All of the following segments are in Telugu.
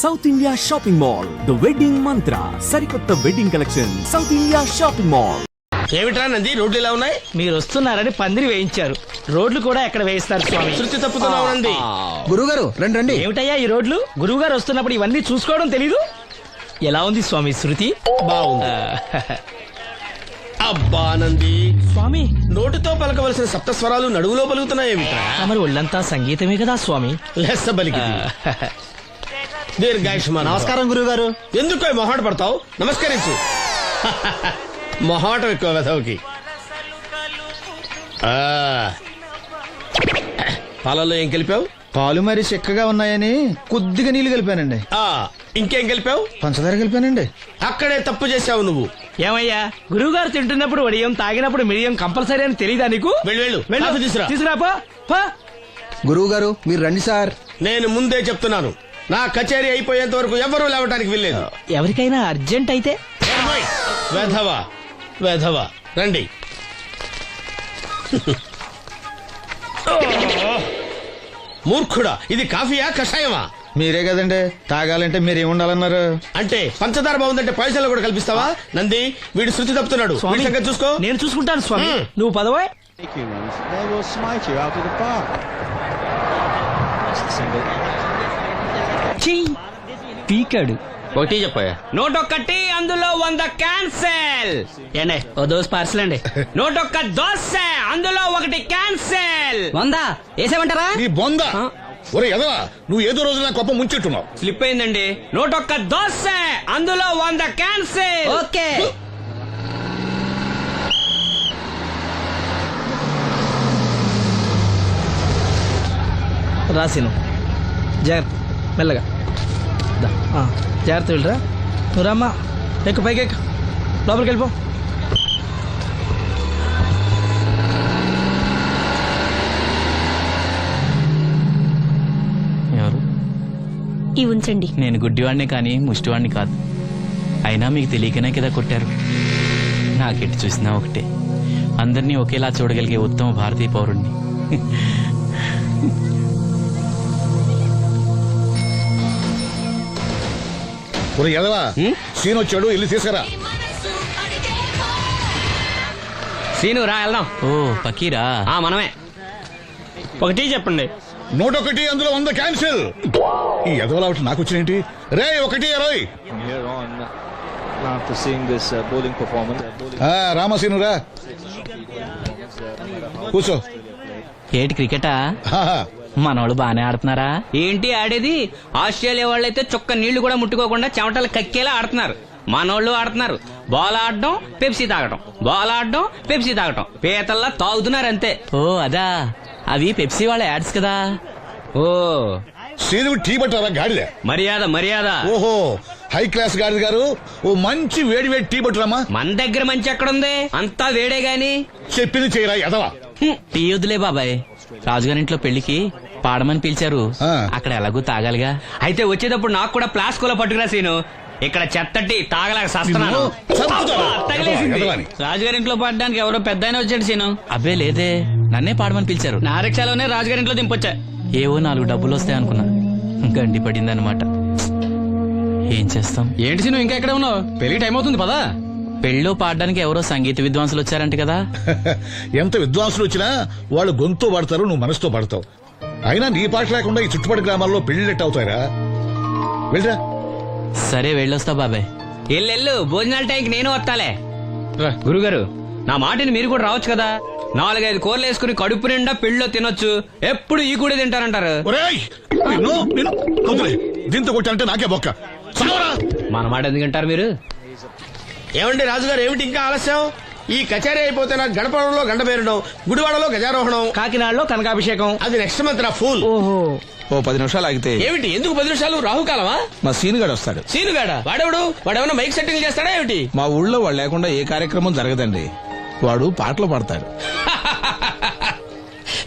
South India shopping mall, the wedding మంత్ర, సరికొత్త wedding collection, south India shopping mall. ఏమిట్రా నంది, రోడ్లు ఎలా ఉన్నాయి? మీరు వస్తున్నారని పందిరి వేయించారు. రోడ్లు కూడా ఎక్కడ వేయిస్తారు స్వామి? శృతి తప్పుతున్నావు నంది. గురుగారు రండి రండి. ఏమిటయ్యా ఈ రోడ్లు? గురువు గారు వస్తున్నప్పుడు ఇవన్నీ చూసుకోవడం తెలీదు? ఎలా ఉంది స్వామి శృతి? బాగుంది. అబ్బా నంది, స్వామి నోటితో పలకవలసిన సప్తస్వరాలు నడువులో పలుకుతున్నాయేమిట్రా? మరి ఒళ్ళంతా సంగీతమే కదా స్వామి. లెస్స బలికి దీర్ఘాయుష్మాన్. నమస్కారం గురుగారు. ఎందుకు మొహాట పడతావు? నమస్కరించు. మొహాటం ఎక్కువ వెధవుకి. పాలల్లో ఏం కలిపావు? పాలు మరి చిక్కగా ఉన్నాయని కొద్దిగా నీళ్లు కలిపానండి. ఇంకేం కలిపావు? పంచదార కలిపానండి. అక్కడే తప్పు చేశావు నువ్వు. ఏమయ్యా, గురువు గారు తింటున్నప్పుడు వడియం, తాగినప్పుడు మిరియం కంపల్సరీ అని తెలీదా నీకు? వెళ్ళు కాఫీ తీసురా. తీసుకురాపో. గురువు గారు మీరు రండి సార్. నేను ముందే చెప్తున్నాను, నా కచేరీ అయిపోయేంత వరకు ఎవరూ లేవటానికి వెళ్ళలేదు. ఎవరికైనా అర్జెంట్ అయితే వెధవా వెధవా రండి. మూర్ఖుడా, ఇది కాఫీయా కషాయమా? మీరే కదండి తాగాలంటే మీరేముండాలన్నారు? అంటే పంచదార బాగుందంటే పైసలు కూడా కల్పిస్తావా? నంది, వీడు శృతి తప్పుతున్నాడు. స్వామి, వీడి సంగతి చూసుకో. నేను చూసుకుంటాను స్వామి. నువ్వు పదవా. They will smite you out of the park. పీకాడు. ఒకటి చెప్పాయా? 101 అందులో 100 క్యాన్సెల్. ఏండే ఓ దోస్ పార్సల్ అండి. 101 దోశ అందులో 1 క్యాన్సెల్. 100 వేసేమంటారా? నీ బొంద. ఒరే ఎదవా, నువ్వు ఏదో రోజు నా గొప్ప ముంచెట్టున్నావు. స్లిప్ అయిందండి. 101 దోశ అందులో 100 క్యాన్సెల్. ఓకే. రాసిను జాగ్రత్త, మెల్లగా జాగ్రత్త వెళ్ళరా. నువ్వు రామ్మా, ఎక్కు పైకి ఎక్కు, లోపలికి వెళ్ళిపో. ఎవరు? ఇవి ఉంచండి. నేను గుడ్డివాడిని కానీ ముష్టివాడిని కాదు. అయినా మీకు తెలియకనే కదా కొట్టారు. నాకెటు చూసినా ఒకటే, అందరినీ ఒకేలా చూడగలిగే ఉత్తమ భారతీయ పౌరుణ్ణి. ఒరే ఎదవా, సీన్ వచ్చాడు, ఇల్లు తీసుకురా. సీను రా వెళ్దాం. ఓ పకీరా, మనమే. ఒకటి చెప్పండి. 101 అందులో 100 క్యాన్సిల్. ఈ ఎదవలా ఒకటి నాకు వచ్చినేంటి? రే 120. From here on, after seeing this bowling performance, రామసీను రా, కూర్చో. ఏటి క్రికెటా? మనోళ్ళు బానే ఆడుతున్నారా? ఏంటి ఆడేది? ఆస్ట్రేలియా వాళ్ళైతే చుక్క నీళ్లు కూడా ముట్టుకోకుండా చెమటలు కక్కేలా ఆడుతున్నారు. మనోళ్ళు ఆడుతున్నారు బాల్ ఆడడం, పెప్సీ తాగటం, బాల్ ఆడడం, పెప్సీ తాగటం, పీతల్లా తాగుతున్నారు అంతే. ఓ అదా, అవి పెప్సీ వాళ్ళ యాడ్స్ కదా. ఓ సీను టీ పట్టారా గాడిద? మర్యాద మర్యాద. ఓహో, హై క్లాస్ గాడిద గారు, ఓ మంచి వేడి వేడి టీ పట్టురామా. మన దగ్గర మంచి ఎక్కడుంది? అంతా వేడే గాని. చెప్పింది చేయరా ఎదవా. టీ వద్దులే బాబాయ్, రాజుగారింట్లో పెళ్లికి పాడమని పిలిచారు. అక్కడ ఎలాగూ తాగాలిగా. అయితే వచ్చేటప్పుడు నాకు కూడా ప్లాస్కోలో పట్టుకురా సీను. ఇక్కడ చెత్తటి తాగలేక సస్తున్నాను. రాజుగారింట్లో పాడడానికి ఎవరో పెద్ద వచ్చాడు సీను. అబ్బే లేదే, నన్నే పాడమని పిలిచారు. నా రిక్షాలోనే రాజుగారింట్లో దింపొచ్చా. ఏవో 4 డబ్బులు వస్తాయి అనుకున్నా, గండి పడింది అనమాట. ఏం చేస్తాం? ఏంటి సీను ఇంకా ఎక్కడ ఉన్నావు? పెళ్లి టైం అవుతుంది పదా. పెళ్ళిలో పాడడానికి ఎవరో సంగీత విద్వాంసులు వచ్చారంట కదా. ఎంత విద్వాంసులు వచ్చినా వాళ్ళు గొంతు పడతారు, నువ్వు మనసుతో పడతావు. అయినా నీ పాట లేకుండా ఈ చుట్టుపక్కల గ్రామాల్లో పెళ్లిళ్ళెట్ అవుతాయిరా. వెళ్ళరా. సరే వెళ్ళొస్తా బాబాయ్. ఎల్లెళ్ళు, భోజనాల టైంకి నేను వస్తాలే. గురుగారు, నా మాటిని మీరు కూడా రావచ్చు కదా. 4-5 కూరలు వేసుకుని కడుపు నిండా పెళ్ళిలో తినొచ్చు. ఎప్పుడు ఈ కూడా తింటారంటారు. దీంతో కొట్టాలంటే నాకే బొక్క. మన మాట ఎందుకంటారు మీరు? ఏమండి రాజుగారు, ఏమిటి ఇంకా ఆలస్యం? ఈ కచేరీ అయిపోతే నాకు గణపవరంలో గండ పేరడం, గుడివాడలో గజారోహణం, కాకినాడలో కనకాభిషేకం. అది నెక్స్ట్ మంత్ నా ఫుల్. ఓహో, ఓ 10 నిమిషాలు ఆగితే. ఏమిటి, ఎందుకు 10 నిమిషాలు? రాహుకాలమా? మా సీనుగాడు వస్తాడు. సీనుగాడా? వాడేమన్నా మైక్ సెట్టింగ్ చేస్తాడా ఏమిటి? మా ఊళ్ళో వాడు లేకుండా ఏ కార్యక్రమం జరగదండి. వాడు పాటలు పాడతాడు.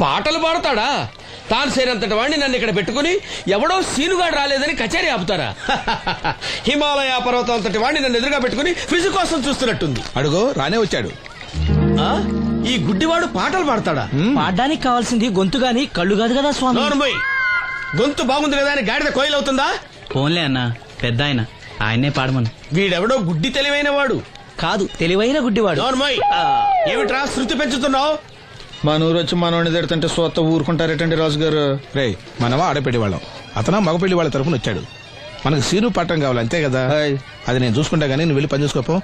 పాటలు పాడతాడా? తాను సేనంతటి వాడిని నన్ను ఇక్కడ పెట్టుకుని ఎవడో సీనుగాడు రాలేదని కచేరీ ఆపుతారా? హిమాలయ పర్వతం అంతటి వాడిని నన్ను ఎదురుగా పెట్టుకుని ఫ్రిజ్ కోసం చూస్తున్నట్టుంది. అడుగో రానే వచ్చాడు. ఈ గుడ్డివాడు పాటలు పాడతాడా? పాడడానికి కావాల్సింది గొంతు గాని కళ్ళు కాదు కదా స్వామి. గొంతు బాగుంది కదా అని గాడిద కోయిలవుతుందా? ఫోన్లే అన్న పెద్ద ఆయన ఆయన్నే పాడమను. వీడెవడో గుడ్డి తెలివైన వాడు కాదు తెలివైన గుడ్డివాడు. నోర్మోయ్. ఏమిట్రా శృతి పెంచుతున్నావు? మన ఊరు వచ్చి మనోడిని తిడుతుంటే సొత్త ఊరుకుంటారేటండి రాజు గారు. రే మనవా ఆడపెళ్లి వాళ్ళం, అతను మగపెళ్లి వాళ్ళ తరఫున వచ్చాడు. మనకు సీను పట్టం కావాలి అంతే కదా. హాయ్. అది నేను చూసుకుంటా గానీ నువ్వు వెళ్ళి పని చూసుకోపో.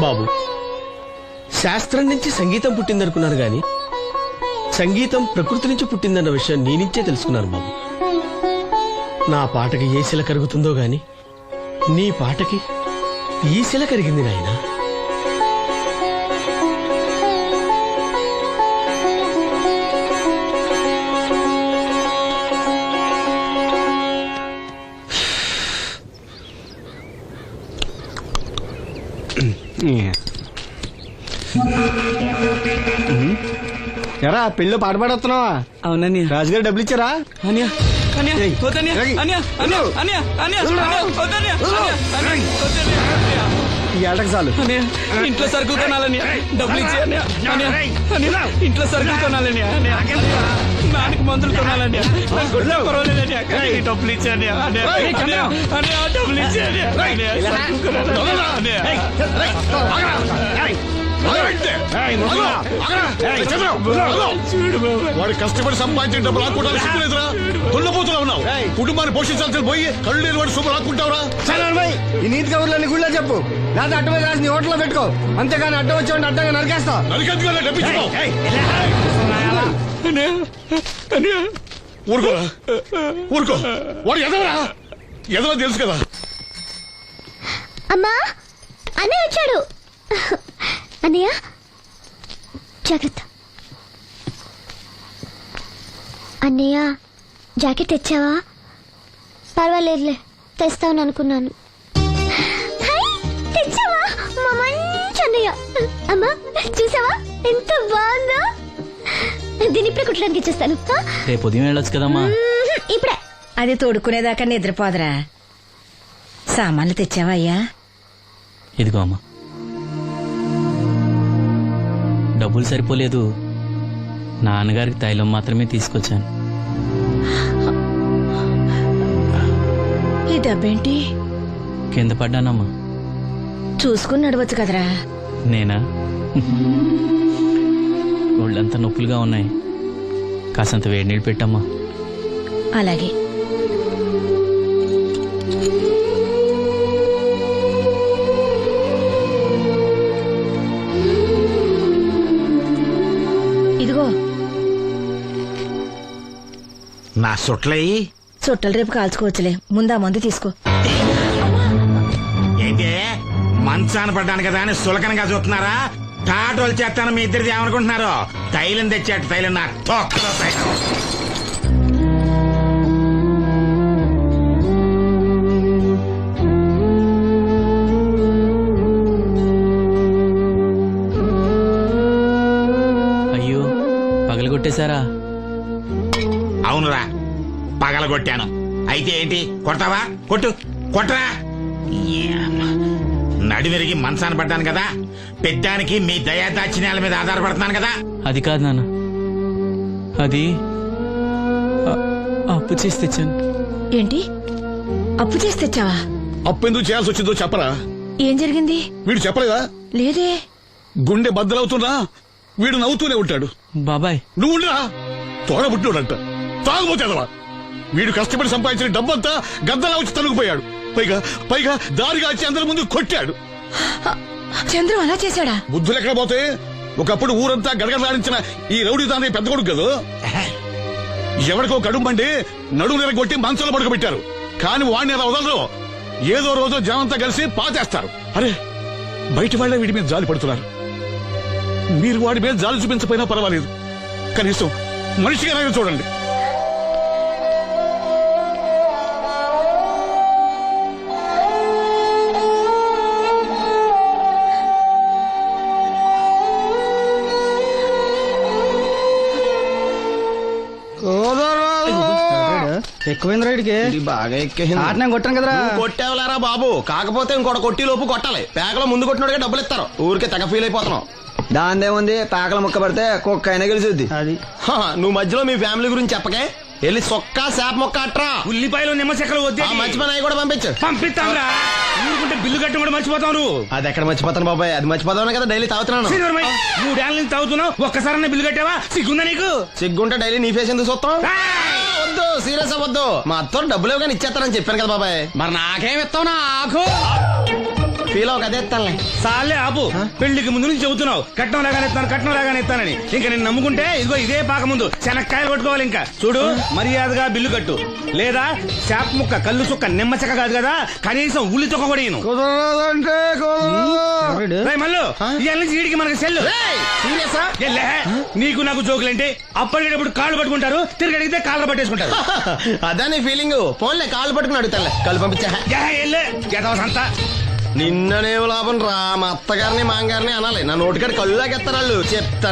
బాబు, శాస్త్రం నుంచి సంగీతం పుట్టిందనుకున్నారు గాని సంగీతం ప్రకృతి నుంచి పుట్టిందన్న విషయం నీ నుంచే తెలుసుకున్నాను బాబు. నా పాటకి ఏ శిల కరుగుతుందో గాని నీ పాటకి ఈ శిల కరిగింది నాయనా. ఎరా పెళ్ళి పాట పాడుతున్నావా? అవునని రాజుగారు డబ్బులు ఇచ్చారా? ఈ ఏటకు చాలు. ఇంట్లో సరుకులు కొనాలని డబ్బులు ఇచ్చి ఇంట్లో సరుకులు కొనాలని నానికి మందులు కొనాలని డబ్బులు ఇచ్చాను డబ్బులు ఇచ్చాను. వాడి కష్టపడి సంపాదించిన డబ్బులు ఆకుంటారు సిగ్గులేదురా? దున్నపోతున్నా ఉన్నావు. కుటుంబాన్ని పోషించాల్సిన పోయి కళ్ళు లేని వాడి సొమ్ము ఆకుంటావురా? ఈ నీతి కబుర్లన్నీ గుళ్ళో చెప్పు, లేదా అడ్డ మీద రాసి నీ హోటల్లో పెట్టుకో. అంతేగాని అడ్డం వచ్చి అడ్డంగా నరికేస్తా. నరికెందుకు డబ్బిచ్చుకో. ఊరుకోరా, ఊరుకో. వాడు ఎదవరా? ఎదవ తెలుసు కదా. అమ్మా అన్నయ్య వచ్చాడు. అన్నయ్య జాగ్రత్త. అన్నయ్య జాకెట్ తెచ్చావా? పర్వాలేదులే, తెస్తావని అనుకున్నాను. తెచ్చావా? మా మంచి అన్నయ్య. అమ్మా చూసావా ఎంత బాగుందో? దీన్ని ఇప్పుడే కుట్టడానికి ఇచ్చేస్తాను. రేపు ఉదయం వెళ్ళొచ్చు కదమ్మా. ఇప్పుడే. అది తోడుకునేదాకా నిద్రపోదరా. సామాన్లు తెచ్చావా అయ్యా? ఇదిగో అమ్మా. డబ్బులు సరిపోలేదు, నాన్నగారికి తైలం మాత్రమే తీసుకొచ్చాను. ఈ డబ్బేంటి? కింద పడ్డానమ్మా. చూసుకుని నడవచ్చు కదరా. నేనా? ఒళ్ళంతా నొప్పులుగా ఉన్నాయి, కాసంత వేడి నీళ్ళు పెట్టమ్మా. అలాగే. ఇదిగో నా సొట్లయి చుట్టలు రేపు కాల్చుకోవచ్చులే, ముందా మందు తీసుకో. ఏంటే మంచాన పడ్డాను కదా అని సులకనగా చూస్తున్నారా? టాటోలు చేస్తాను మీ ఇద్దరిది ఏమనుకుంటున్నారు? తైలం తెచ్చాడు, తైలం నా తొక్కలో తైలం. అయ్యో, పగలగొట్టేశారా? అవునురా, పగలగొట్టాను. అయితే ఏంటి, కొడతావా? కొట్టు, కొట్టరా. నడివిరిగి మంచాన పడ్డాను కదా, పెద్దానికి మీ దయాదాచిన్యాల మీద ఆధారపడుతున్నాను కదా. అది కాదు నాన్న, అది అప్పు చేసి తెచ్చాను. ఏంటి అప్పు చేసి తెచ్చావా? అప్పు ఎందుకు చేయాల్సి వచ్చిందో చెప్పరా? ఏం జరిగింది? వీడు చెప్పలేదా? లేదే. గుండె బద్దలవుతున్నా వీడు నవ్వుతూనే ఉంటాడు. బాబాయ్ నువ్వు ఉండరా? తోడబుట్టినోడంట, తాగుపోతేదవా. వీడు కష్టపడి సంపాదించిన డబ్బంతా గద్దలా వచ్చి తనుకుపోయాడు. పైగా పైగా దారిగా వచ్చి అందరి ముందు కొట్టాడు. చంద్రం అలా చేశాడా? బుద్ధులు ఎక్కడ పోతే, ఒకప్పుడు ఊరంతా గడగడలాడించిన ఈ రౌడీ దాని పెద్ద కొడుకు కదా. ఎవరికో కడుంబండి నడుము నిరగొట్టి మంచంలో పడుకోబెట్టారు. కాని వాడిని అలా వదలరు. ఏదో రోజు జనంతా కలిసి పాతేస్తారు. అరే, బయట వాళ్ళే వీడి మీద జాలి పడుతున్నారు. మీరు వాడి మీద జాలి చూపించపోయినా పర్వాలేదు, కనీసం మనిషిగా చూడండి. ఓదో ఎక్కువైంది రైడ్కి బాగా ఎక్కేసింది. నేను కొట్టాను కదరా. కొట్టేవలేరా బాబు, కాకపోతే ఇంకోటి కొట్టి లోపు కొట్టాలి. పేకలో ముందు కొట్టినోడిగా డబ్బులు ఇస్తారు. ఊరికే తెగ ఫీల్ అయిపోతున్నావు. దాందేముంది, పేకల ముక్క పడితే కుక్క అయినా గెలిచుద్ది. అది నువ్వు మధ్యలో మీ ఫ్యామిలీ గురించి చెప్పకే. వెళ్ళి సొక్క శాప మొక్క అట్రా. ఉల్లిపాయలు నిమ్మ చెక్కలు వద్దే. ఆ మంచి పని అవి కూడా పంపించు. పంపిస్తాంరా. ఊరుకుంటే బిల్లు కట్టి కూడా మర్చిపోతావు నువ్వు. అది ఎక్కడ మర్చిపోతాను బాబాయ్, అది మర్చిపోతాను కదా డైలీ తాగుతున్నాను. శ్రీధర్మయ్య, 3 ఏళ్ళ నుంచి తాగుతున్నావు, ఒక్కసారి బిల్లు కట్టావా? సిగ్గుందా నీకు? సిగ్గుంటే డైలీ నీ ఫేస్ ఎందుకు చూస్తాం? వద్దు, సీరియస్ అవ్వద్దు. మా అత్తో డబ్బులు ఇవ్వగానే ఇచ్చేస్తానని చెప్పాను కదా బాబాయ్. మరి నాకేమిస్తావు నాకు? ఫీల్ అవ్వక అదే ఇస్తానులే. సాలే ఆపు. పెళ్లికి ముందు నుంచి చెబుతున్నావు కట్నం లాగానే ఇస్తాను, కట్నం లాగానే ఇస్తానని. ఇంకా నేను నమ్ముకుంటే ఇదిగో ఇదే పాక ముందు శనక్కాయలు కొట్టుకోవాలి. ఇంకా చూడు, మర్యాదగా బిల్లు కట్టు, లేదా చేప ముక్క, కళ్ళు చుక్క, నిమ్మ చెక్క కాదు కదా, కనీసం ఉల్లి తొక్క కూడా ఇయ్యను. కుదరదంటే రేయ్ మల్లు, ఇవాళ నుంచి వీడికి మనకి సెల్లు. సీరియసా? ఎల్లే, నీకు నాకు జోకులేంటి? అప్పటికేటప్పుడు కాళ్ళు పట్టుకుంటారు, తిరిగి అడిగితే కాళ్ళు పట్టేసుకుంటారు. అదే నీ ఫీలింగ్. ఫోన్లే కాళ్ళు పట్టుకుని అడుగుతానులే. కళ్ళు పంపించా. సంత నిన్ననేం లాభం రా, మా అత్తగారిని మాంగారిని అనాలి. నా నోటికాడ కళ్ళు లాగేస్తారు వాళ్ళు. చెప్తాను.